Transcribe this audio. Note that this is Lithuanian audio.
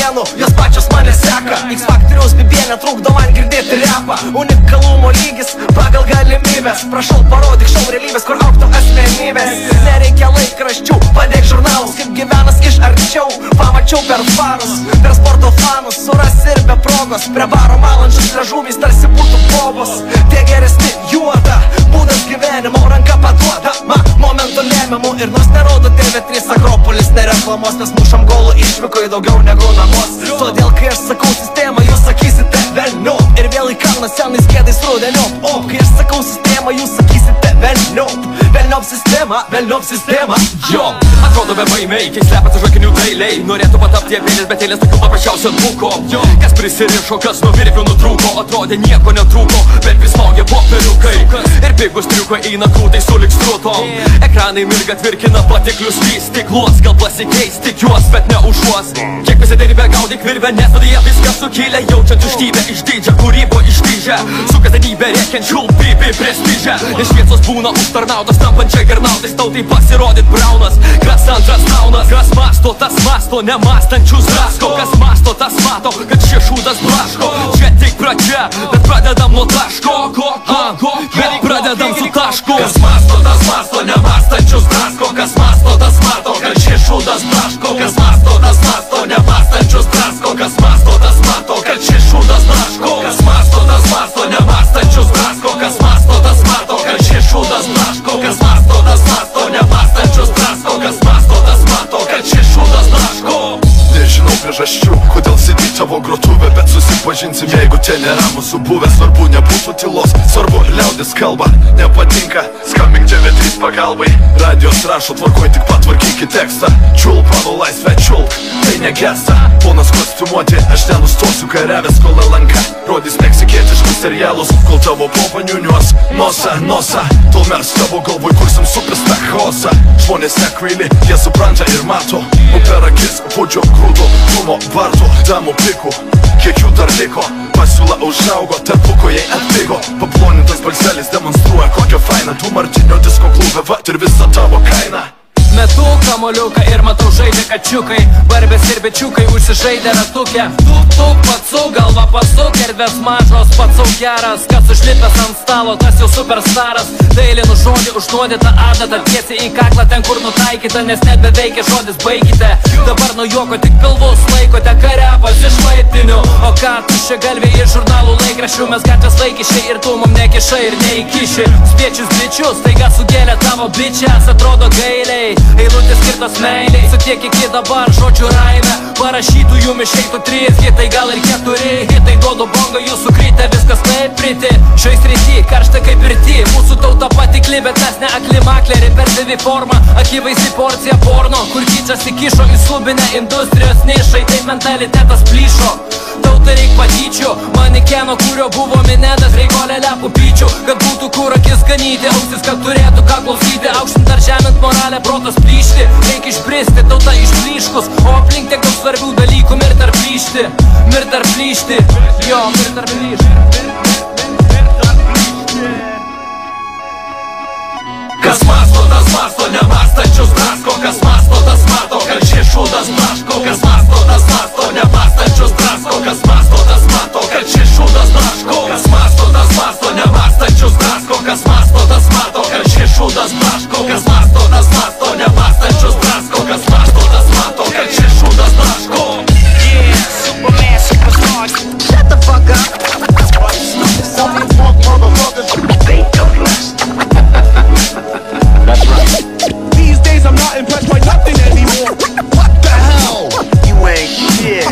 naujienų, jos pačios mane seka. X-Faktoriaus bibė netrukdo man girdėti repą. Unikalumo lygis pagal galimybės. Prašau parodyk šou realybės, kur auktų asmenybės. Nereikia laikraščių, padėk žurnalus. Kaip gyvenas iš arčiau, pamačiau per farus. Per sporto fanus, suras ir be progos. Prie baro malančius ležuvis tarsi būtų bobos. Tie geresni juoda, būdas gyvenimo, ranka paduodama momento lemiamų. Ir nors nerodo TV3 Akropolis nereklamos, nes mušam golų išvyko į daugiau negu namus. Todėl kai aš sakau sistemą, jūs sakysite velniu. Ir vėl į kalną senais kėdais rudeniu. O kai aš sakau sistemą, jūs sakysite velniu. Velniop sistema, jo. Atrodo be baimiai, kiek slepiasi žvakinių dailiai. Norėtų patapti apėlės, bet eilės tokių paprasčiausia nuko. Kas prisirišo, kas nuo virvių nutrūko. Atrodė nieko netrūko, bet vis smogė popieriukai. Ir pigus triukai eina krūtai sulig strutom. Ekranai mirga tvirkina patiklius stiklus. Gal pasikeis tik juos, bet ne užuos. Kiek pasidarybė gaudyk virvę, nes tada jie viską sukėlė. Jaučiant tuštybę išdidžią, kūrybo išdidžią. Su kasdienybė rėkiančių pipi prestižę. Iš šviesos būna užtarnautas, tampančiai garnautais. Tautai pasirodyt braunas, kas antras naunas. Kas masto, tas masto, nemąstančius drasko. Kas masto, tas mato, kad šie šūdas blaško. Čia tik pradžia, bet pradedam nuo taško. Bet pradedam su tašku. Kas masto, tas masto, nemąstančius drasko. Kas masto, tas mato, kad šie šūdas blaško. Kas masto, tas masto, nemąstančius drasko. Kas masto, tas mato, kad šie šūdas blaško. Kas masto, tas masto, nemąstančius drasko. Kas masto, tas mato, kad šie šūdas blaško. Kas masto, tas masto, nemąstančius drasko. Kas masto, tas mato, kad šie šūdas blaško. Nežinau priežasčių, kodėl sėdi tavo grotuvė, bet susipažinsim, jeigu čia nėra mūsų buvę. Svarbu nebūtų tylos, svarbu liaudis kalba. Nepatinka, skambink TV3 pagalbai. Radijos rašo, tvarkoj, tik patvarkykit tekstą. Čiulp, mano laisvę čiulp, tai negesta. Ponas kostiumuoti, aš nenustosiu kariavęs, kol LNK rodys meksikietiškus serialus. Kol tavo popa niuniuos nosą, tol mes tavo galvoj kursim supistą chaosą. Žmonės nekvaili, jie supranta ir mato. O per akis pudžio grūdo, dūmo vartų, damų pikų. Kiek jų dar liko, pasiūla užaugo, tarpuko jai atpigo. Paplonintas balselis demonstruoja kokią fainą. Tu Martinio disko klube, vat ir visa tavo kaina. Metu kamoliuką ir matau žaidė kačiukai. Barbės ir bečiukai užsižaidė ratukę. Tuk, patsuk, galva pasuk, erdvės mažos, patsuk geras. Kas užlipęs ant stalo, tas jau superstaras. Dailinu žodį, užnuodytą adatą, tiesiai į kaklą ten kur nutaikyta, nes net beveikia žodis baigite. Dabar nuo juoko tik pilvus laikote, karepas iš laiptinių. O ką tuščia galvė iš žurnalų laikraščių, mes gatvės laikišiai ir tu mum nekišai ir neįkiši. Spiečius bičius, taiga sugėlė tavo bičias, atrodo gailiai. Eilutės skirtos meiliai, su tiek iki dabar žodžių raime. Parašytų jum išeitų 3 hitai, gal ir 4 hitai. Duodu bongą, jūsų krytė, viskas taip priti. Šioj srity, karšta kaip pirty. Mūsų tauta patikli, bet mes ne akli makleri. Per TV formą, akivaizdi porcija porno, kur kičas įkišo į subinę industrijos nišai. Tai mentalitetas plyšo, tautai reik patyčių. Manikeno, kurio buvo minedas, reik olelę pupyčių. Kad būtų kur akis ganyti, ausis, kad turėtų ką klausyti. Aukštint ar žemint moralę, protas plyšti. Reik išbristi, tauta išblyškus. O aplink tiek daug svarbių dalykų, mirt ar plyšti. Mirt ar plyšti, jo, mirt ar plyšti. Kas masto, tas masto, nemąstančius drasko. Kas masto, tas mato, kad šie šūdas blaško. Kas masto, tas masto, nemąstančius drasko. Kas masto, tas mato, kad šie šūdas blaško. Kas masto, tas masto, nemąstančius drasko. Kas masto, tas mato, kad šie šūdas blaško. Kas masto, tas masto, nemąstančius drasko. Kas masto, tas mato, kad šie šūdas blaško. Yeah, Superman, superstar. Shut the fuck up. That's right. These days I'm not impressed by nothing anymore. What the hell? You ain't shit.